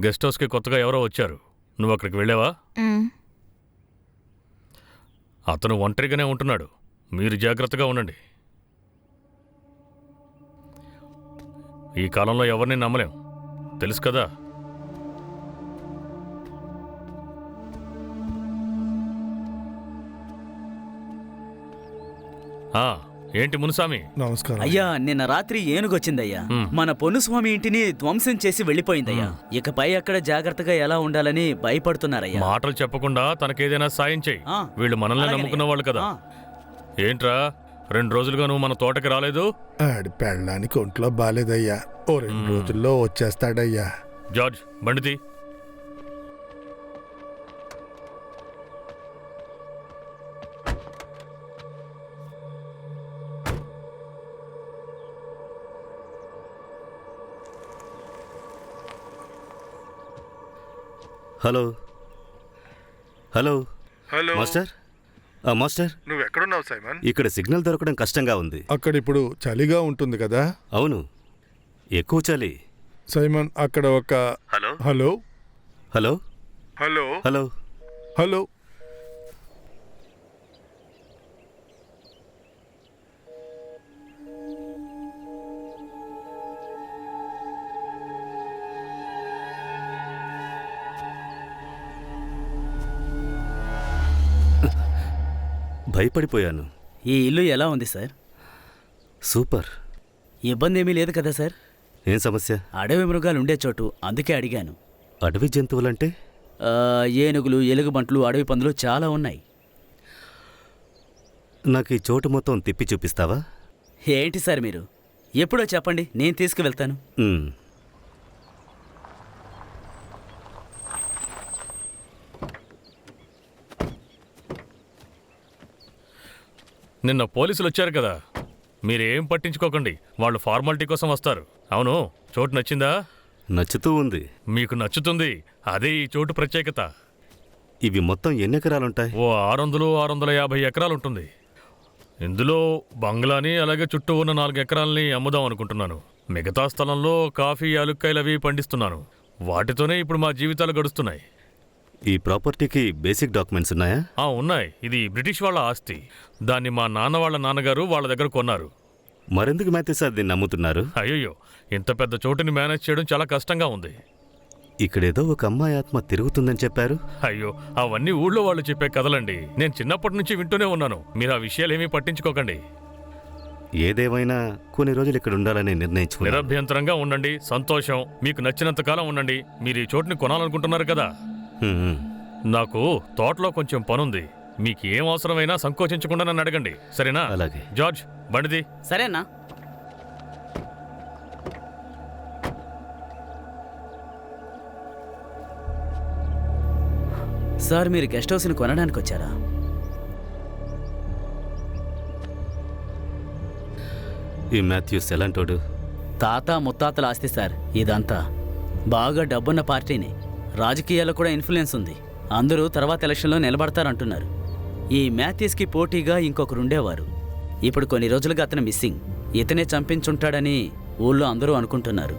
Guest హౌస్కి కొత్తగా ఎవరో వచ్చారు. నువ్వు అక్కడికి వెళ్ళావా? అతను ఒంటరిగానే ఉంటున్నాడు. మీరు జాగ్రత్తగా ఉండండి. ఈ కాలంలో ఎవరిని నమ్మలేం, తెలుసు కదా. ఏంటి మునుస్వామి? నమస్కారం అయ్యా. నిన్న రాత్రి ఏనుగొచ్చిందయ్యా. మన పొన్నుస్వామి ఇంటిని ధ్వంసం చేసి వెళ్ళిపోయిందయ్యా. ఇకపై అక్కడ జాగ్రత్తగా ఎలా ఉండాలని భయపడుతున్నారయ్యా. మాటలు చెప్పకుండా తనకేదైనా సాయం చెయ్యి. వీళ్ళు మనల్ని నమ్ముకున్న వాళ్ళు కదా. ఏంట్రా 2 రోజులుగా నువ్వు మన తోటకి రాలేదు? ఆడి పెళ్ళడానికి ఒంట్లో బాలేదయ్యా. ఓ 2 రోజుల్లో వచ్చేస్తాడయ్యా. జార్జ్, బండిది. Hello hello hello master. Master, నువ్వు ఎక్కడున్నావు సైమన్? ఇక్కడ సిగ్నల్ దొరకడం కష్టంగా ఉంది. అక్కడ ఇప్పుడు చలిగా ఉంటుంది కదా? అవును, ఎక్కువ చలి. సైమన్, అక్కడ ఒక hello hello hello hello hello hello భయపడిపోయాను. ఈ ఇల్లు ఎలా ఉంది సార్? సూపర్. ఇబ్బంది ఏమీ లేదు కదా సార్? ఏం సమస్య? అడవి మృగాలు ఉండే చోటు, అందుకే అడిగాను. అడవి జంతువులంటే? ఏనుగులు, ఎలుగుబంట్లు, అడవి పందులు చాలా ఉన్నాయి. నాకు ఈ చోటు మొత్తం తిప్పి చూపిస్తావా? ఏంటి సార్ మీరు? ఎప్పుడో చెప్పండి, నేను తీసుకువెళ్తాను. నిన్న పోలీసులు వచ్చారు కదా, మీరేం పట్టించుకోకండి. వాళ్ళు ఫార్మాలిటీ కోసం వస్తారు. అవును, చోటు నచ్చిందా? నచ్చుతూ ఉంది. మీకు నచ్చుతుంది, అదే ఈ చోటు ప్రత్యేకత. ఇవి మొత్తం ఎన్ని ఎకరాలుంటాయి? ఓ 600-650 ఎకరాలు ఉంటుంది. ఇందులో బంగ్లాని, అలాగే చుట్టూ ఉన్న 4 ఎకరాలని అమ్ముదాం అనుకుంటున్నాను. మిగతా స్థలంలో కాఫీ, యాలుక్కాయలు అవి పండిస్తున్నాను. వాటితోనే ఇప్పుడు మా జీవితాలు గడుస్తున్నాయి. ఈ ప్రాపర్టీకి బేసిక్ డాక్యుమెంట్స్ ఉన్నాయా? ఉన్నాయి. ఇది బ్రిటిష్ వాళ్ళ ఆస్తి. దాన్ని మా నాన్న వాళ్ళ నాన్నగారు వాళ్ళ దగ్గర కొన్నారు. మరెందుకు మాథ్యూ సార్ దీన్ని నమ్ముతున్నారు? అయ్యో, ఇంత పెద్ద చోటుని మేనేజ్ చేయడం చాలా కష్టంగా ఉంది. ఇక్కడేదో ఒక అమ్మాయి ఆత్మ తిరుగుతుందని చెప్పారు. అయ్యో, అవన్నీ ఊళ్ళో వాళ్ళు చెప్పే కథలండి. నేను చిన్నప్పటి నుంచి వింటూనే ఉన్నాను. మీరు ఆ విషయాలేమీ పట్టించుకోకండి. ఏదేమైనా కొన్ని రోజులు ఇక్కడ ఉండాలని నిర్ణయించుకున్నాను. నిరభ్యంతరంగా ఉండండి. సంతోషం. మీకు నచ్చినంత కాలం ఉండండి. మీరు ఈ చోటుని కొనాలనుకుంటున్నారు కదా. నాకు తోటలో కొంచెం పనుంది. మీకు ఏం అవసరమైనా సంకోచించకుండా నన్ను అడగండి, సరేనా? అలాగే. జార్జ్, బండిది. సరేనా? సార్, మీరు గెస్ట్ హౌస్ని కొనడానికి వచ్చారా? ఈ మాథ్యూస్ ఎలాంటోడు? తాత ముత్తాతల ఆస్తి సార్ ఇదంతా. బాగా డబ్బున్న పార్టీని. రాజకీయాల్లో కూడా ఇన్ఫ్లుయెన్స్ ఉంది. అందరూ తర్వాత ఎలక్షన్లో నిలబడతారంటున్నారు. ఈ మాథ్యూస్కి పోటీగా ఇంకొకరుండేవారు. ఇప్పుడు కొన్ని రోజులుగా అతను మిస్సింగ్. ఇతనే చంపించుంటాడని ఊళ్ళో అందరూ అనుకుంటున్నారు.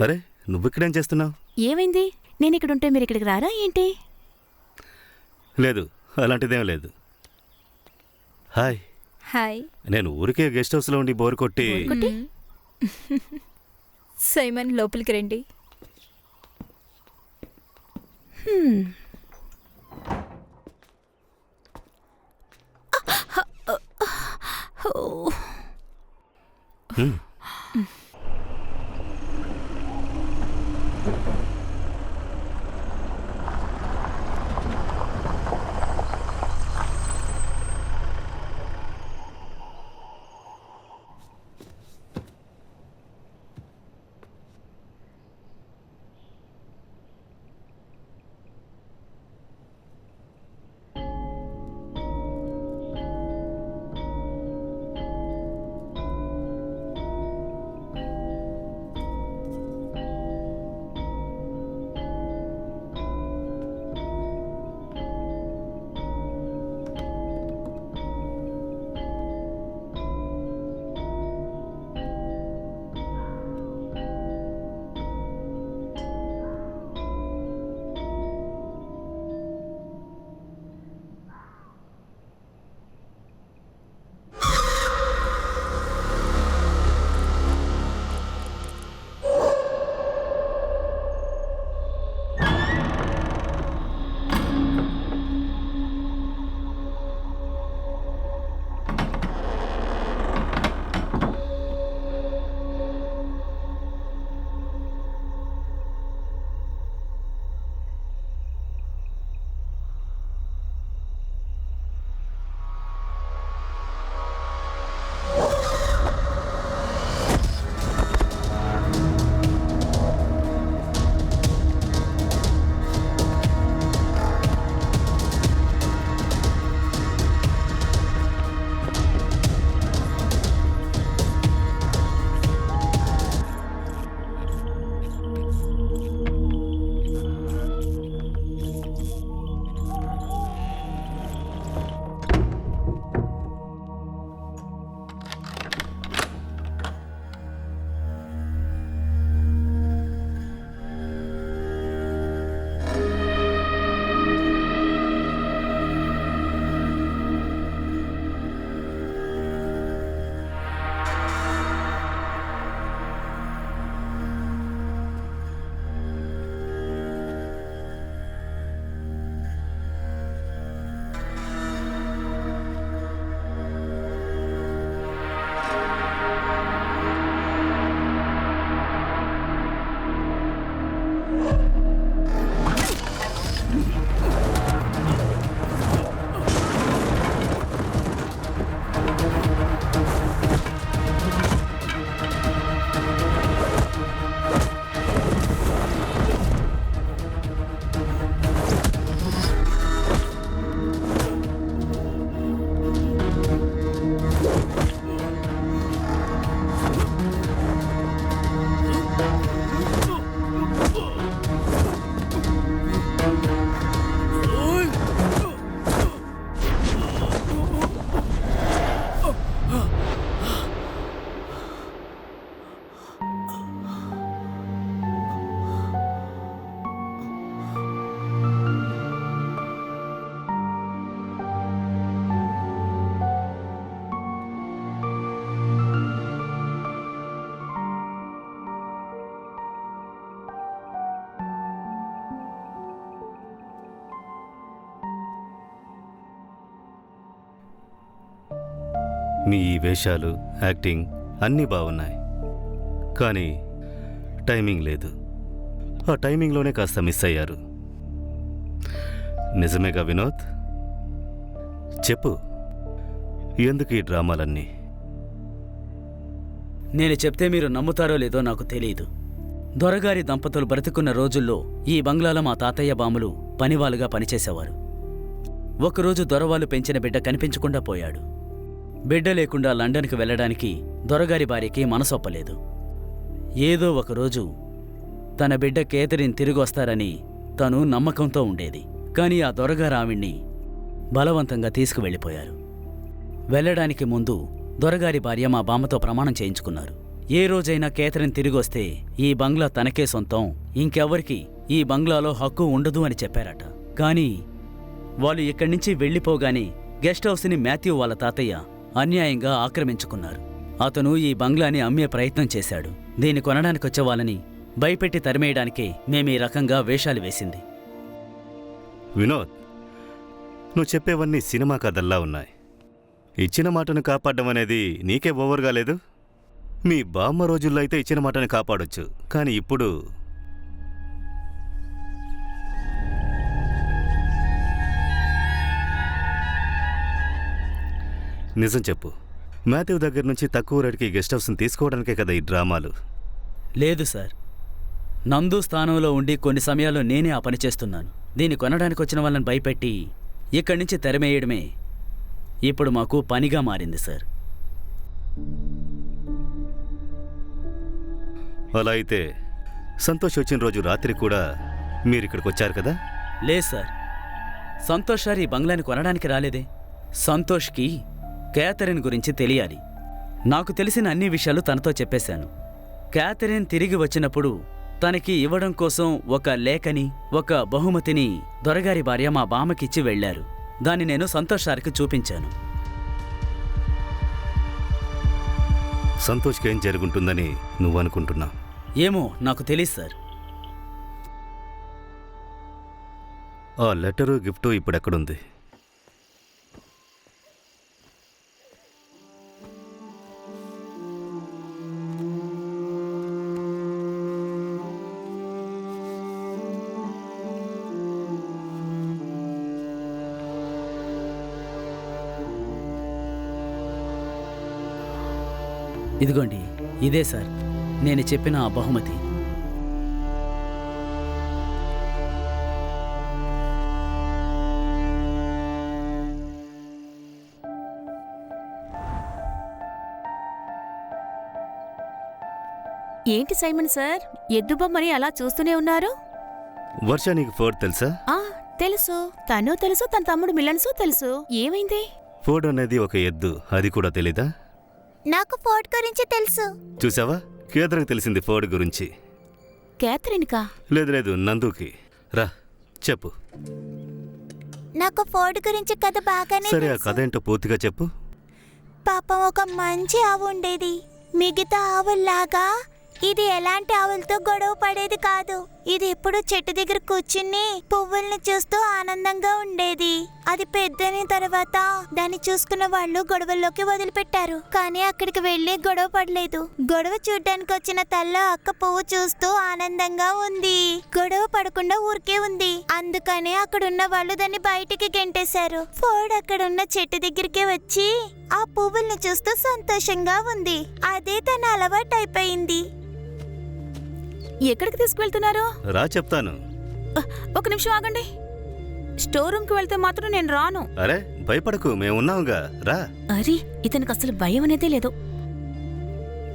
అరే నువ్విక్కడేం చేస్తున్నావు? ఏమైంది? నేను ఇక్కడుంటే మీరు ఇక్కడికి రారా ఏంటి? లేదు, అలాంటిదేం లేదు. Hi, hi. నేను ఊరికే గెస్ట్ హౌస్లో ఉండి బోర్ కొట్టి సైమన్ లోపలికి రండి. హ్మ్. మీ ఈ వేషాలు, యాక్టింగ్ అన్నీ బాగున్నాయి, కానీ టైమింగ్ లేదు. ఆ టైమింగ్లోనే కాస్త మిస్ అయ్యారు. నిజమేగా వినోద్? చెప్పు, ఎందుకు ఈ డ్రామాలన్నీ? నేను చెప్తే మీరు నమ్ముతారో లేదో నాకు తెలియదు. దొరగారి దంపతులు బ్రతికున్న రోజుల్లో ఈ బంగ్లాలో మా తాతయ్య బాములు పనివాళ్ళుగా పనిచేసేవారు. ఒకరోజు దొరవాళ్ళు పెంచిన బిడ్డ కనిపించకుండా పోయాడు. బిడ్డ లేకుండా లండన్కి వెళ్ళడానికి దొరగారి భార్యకి మనసొప్పలేదు. ఏదో ఒకరోజు తన బిడ్డ కేథరిన్ తిరిగొస్తారని తను నమ్మకంతో ఉండేది. కానీ ఆ దొరగారు ఆవిడ్ని బలవంతంగా తీసుకువెళ్ళిపోయారు. వెళ్ళడానికి ముందు దొరగారి భార్య మా బామ్మతో ప్రమాణం చేయించుకున్నారు. ఏ రోజైనా కేథరిన్ తిరిగొస్తే ఈ బంగ్లా తనకే సొంతం, ఇంకెవ్వరికి ఈ బంగ్లాలో హక్కు ఉండదు అని చెప్పారట. కానీ వాళ్ళు ఇక్కడి నుంచి వెళ్ళిపోగానే గెస్ట్ హౌస్ని మాథ్యూ వాళ్ళ తాతయ్య అన్యాయంగా ఆక్రమించుకున్నారు. అతను ఈ బంగ్లాని అమ్మే ప్రయత్నం చేశాడు. దీన్ని కొనడానికొచ్చే వాళ్ళని భయపెట్టి తరిమేయడానికే మేమీ రకంగా వేషాలు వేసింది. వినోద్, నువ్వు చెప్పేవన్నీ సినిమా కథల్లా ఉన్నాయి. ఇచ్చిన మాటను కాపాడడం అనేది నీకే ఓవర్గా లేదు? మీ బామ్మ రోజుల్లో అయితే ఇచ్చిన మాటను కాపాడొచ్చు, కానీ ఇప్పుడు నిజం చెప్పు, మాథ్యూ దగ్గర నుంచి తక్కువ రేటుకి గెస్ట్ హౌస్ని తీసుకోవడానికే కదా ఈ డ్రామాలు? లేదు సార్, నందు స్థానంలో ఉండి కొన్ని సమయాల్లో నేనే ఆ పని చేస్తున్నాను. దీన్ని కొనడానికి వచ్చిన వాళ్ళని భయపెట్టి ఇక్కడి నుంచి తెరమేయడమే ఇప్పుడు మాకు పనిగా మారింది సార్. అలా అయితే సంతోష్ వచ్చిన రోజు రాత్రి కూడా మీరిక్కడికి వచ్చారు కదా? లేదు సార్, సంతోష్ సార్ ఈ బంగ్లాని కొనడానికి రాలేదే. సంతోష్కి క్యాథరిన్ గురించి తెలియాలి. నాకు తెలిసిన అన్ని విషయాలు తనతో చెప్పేశాను. క్యాథరిన్ తిరిగి వచ్చినప్పుడు తనకి ఇవ్వడం కోసం ఒక లేఖని, ఒక బహుమతిని దొరగారి భార్య మా బామ్మకిచ్చి వెళ్లారు. దాన్ని నేను సంతోష్ సార్కి చూపించాను. సంతోష్కి ఏం జరుగుంటుందని నువ్వు అనుకుంటున్నావు? ఏమో నాకు తెలియదు సార్. ఆ లెటరు గిఫ్టు ఇప్పుడెక్కడుంది? ఇదిగోండి, ఇదే సార్ నేను చెప్పిన ఆ బహుమతి. ఏంటి సైమన్ సార్, ఎద్దుబొమ్మని అలా చూస్తూనే ఉన్నారు? వర్ష, నీకు ఫోర్డ్ తెలుసా? తెలుసు, తను తెలుసు, తన తమ్ముడు మిలన్సు తెలుసు. ఏమైంది? ఫోర్డ్ అనేది ఒక ఎద్దు, అది కూడా తెలీదా? నాకు ఫోర్డ్ గురించి తెలుసు. చూసావా, కేదర్కి తెలిసింది ఫోర్డ్ గురించి. క్యాథరిన్కా? లేదు లేదు, నందుకి. రా చెప్పు. నాకు ఫోర్డ్ గురించి కథ బాగానే సరే, ఆ కథ ఏంటో పూర్తిగా చెప్పు. పాపం ఒక మంచి ఆవు ఉండేది. మిగతా ఆవుల్లాగా ఇది ఎలాంటి ఆవులతో గొడవ పడేది కాదు. ఇది ఎప్పుడు చెట్టు దగ్గర కూర్చుని పువ్వుల్ని చూస్తూ ఆనందంగా ఉండేది. అది పెద్దైన తర్వాత దాన్ని చూసుకున్న వాళ్ళు గొడవల్లోకి వదిలిపెట్టారు. కానీ అక్కడికి వెళ్లి గొడవ పడలేదు. గొడవ చూడ్డానికి వచ్చిన తల్ల అక్క పువ్వు చూస్తూ ఆనందంగా ఉంది. గొడవ పడకుండా ఊరికే ఉంది. అందుకనే అక్కడున్న వాళ్ళు దాన్ని బయటికి గెంటేశారు. ఫోర్డ్ అక్కడున్న చెట్టు దగ్గరికి వచ్చి ఆ పువ్వుల్ని చూస్తూ సంతోషంగా ఉంది. అదే తన అలవాటు అయిపోయింది. ఎక్కడికి తీసుకువెళ్తున్నారు? రా చెప్తాను. ఒక నిమిషం ఆగండి. స్టోర్ రూమ్కి వెళ్తే మాత్రం నేను రాను. అరే భయపడకు, మేమున్నావుగా, రా. అరే, ఇతనికి అసలు భయం అనేదే లేదు.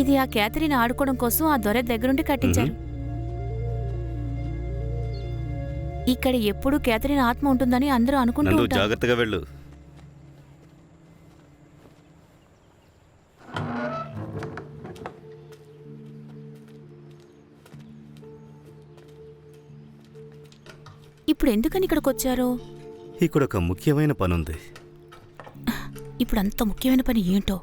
ఇది ఆ క్యాథరిన్ ఆడుకోవడం కోసం ఆ దొర దగ్గరుండి కట్టించారు. ఇక్కడ ఎప్పుడూ క్యాథరిన్ ఆత్మ ఉంటుందని అందరూ అనుకుంటూ నందు, ఉంటారు. జాగ్రత్తగా వెళ్ళు. ఇప్పుడు ఎందుకని ఇక్కడికి వచ్చారు? ఇక్కడ ఒక ముఖ్యమైన పనుంది. ఇప్పుడు అంత ముఖ్యమైన పని ఏంటో?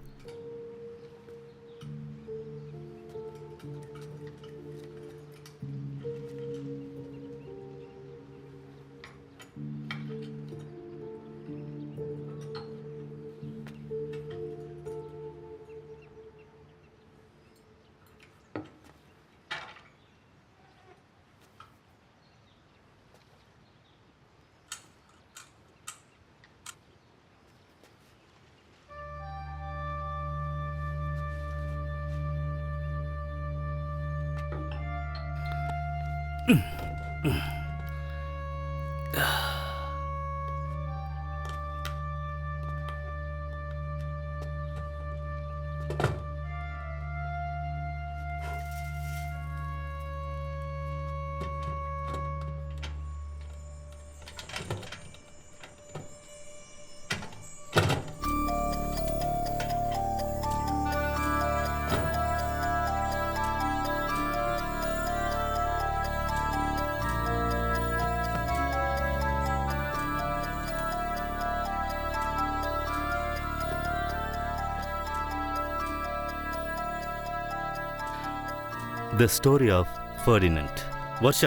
The story of Ferdinand. Varsha,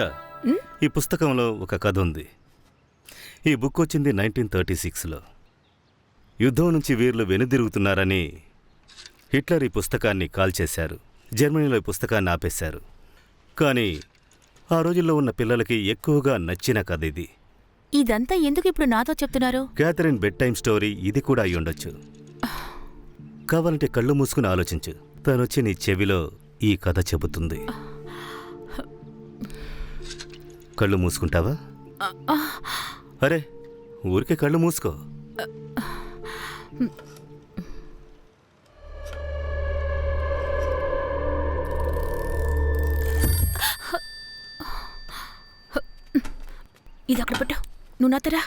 ఈ పుస్తకంలో ఒక కథ ఉంది. ఈ బుక్ వచ్చింది 1936లో. యుద్ధం నుంచి వీరులు వెనుదిరుగుతున్నారని హిట్లర్ ఈ పుస్తకాన్ని కాల్చేశారు. జర్మనీలో ఈ పుస్తకాన్ని ఆపేశారు. కానీ ఆ రోజుల్లో ఉన్న పిల్లలకి ఎక్కువగా నచ్చిన కథ ఇది. ఇదంతా ఎందుకు ఇప్పుడు నాతో చెప్తున్నారు? క్యాథరిన్ బెడ్ టైమ్ స్టోరీ ఇది కూడా అయి ఉండొచ్చు. కావాలంటే కళ్ళు మూసుకుని ఆలోచించు. తనొచ్చి నీ చెవిలో ఈ కథ చెబుతుంది. కళ్ళు మూసుకుంటావా? అరే, ఊరికే కళ్ళు మూసుకో. ఇది అక్కడ పెట్టు. నువ్వు నాతరా.